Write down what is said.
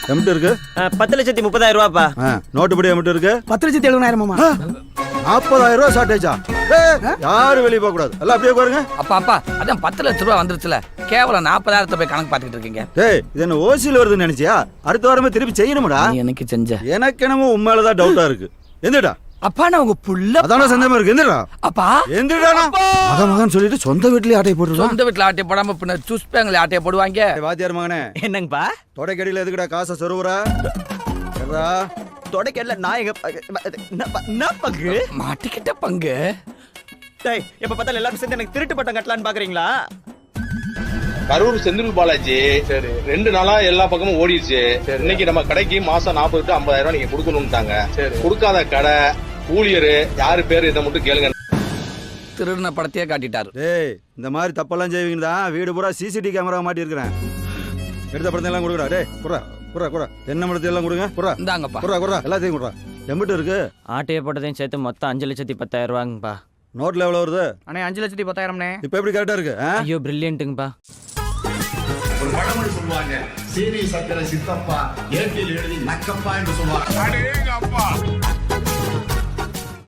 எம்பிட்டு இருக்கு? 10,30,000 ரூபாப்பா. நோட்டு படி எம்பிட்டு இருக்கு? 10,70,000 40,000 ரூபா ஷார்டேஜா? யாரும் வெளியே போக கூடாது, எல்லாம் அப்படியே பாருங்க. அப்பா அதான் 10 லட்சம் ரூபா வந்துருச்சுல, கேவலம் 40,000 போய் கணக்கு பார்த்துக்கிட்டு இருக்கீங்க. டேய், இது என்ன ஓசியில் வருதுன்னு நினைச்சியா? அடுத்த வாரமே திருப்பி செய்யணும்டா. எனக்கு செஞ்ச எனக்கு என்னமோ உண்மையிலதான் டவுட்டா இருக்கு. எந்திரடா. அப்பா நான் உங்க புள்ள. அதான சந்தேகமா இருக்கு. எந்திரடா. அப்பா எந்திரடா. மகன் சொல்லிட்டு சொந்த வீட்லயே ஆட்டையை போட்டுருவான். சொந்த வீட்டுல ஆட்டையை போடாம பின்ன சூஸ் பேங்க்ல ஆட்டையை போடுவாங்க. வாத்தியார் மகனே, என்னங்கப்பா? தொடைக்கடியில எதுக்குடா காசை சொருவுறா? தொடக்கல நான் எங்க என்ன பங்கு மாட்டிக்கிட்ட பங்கு. டேய், எப்ப பார்த்தாலும் எல்லாரும் சேர்ந்து எனக்கு திருட்டு பட்டம் கட்டலான்னு பாக்குறீங்களா? கரூர் செந்தில் பாலாஜி 2 நாளா எல்லா பக்கமும் ஓடிடுச்சு. இன்னைக்கு நம்ம கடைக்கு மாசம் 40 to 50,000 ரூபாய் நீங்க கொடுக்கணும்ட்டாங்க. கொடுக்காத கடை ஊழியர் யாரு பேரு இதை மட்டும் கேளுங்க. திருடின படத்தையே காட்டிட்டாரு. டேய், இந்த மாதிரி தப்பெல்லாம் செய்வீங்க தான் வீடு பூரா சிசிடிவி கேமரா மாட்டி இருக்கிறேன். எடுத்த படத்தை எல்லாம் கொடுக்குறா. டேய், குறா என்ன படத்தை எல்லாம் கொடுங்க. இந்தாங்கப்பா. குறா எல்லாத்தையும் குறா. எம்பிட்டு இருக்கு? ஆட்டைய போட்டதையும் சேர்த்து மொத்தம் 5,10,000 ரூபாங்கப்பா. நோட்ல எவ்வளவு வருது? அண்ணே 5,10,000. இப்ப எப்படி கரெக்டா இருக்கு? ஐயோ பிரில்லியன்ட்டுங்கப்பா. ஒரு பழமொழி சொல்லுவாங்க, சீனி சக்கரை சித்தப்பா ஏட்டில் எழுதி நக்கப்பா என்று சொல்லுவாங்க.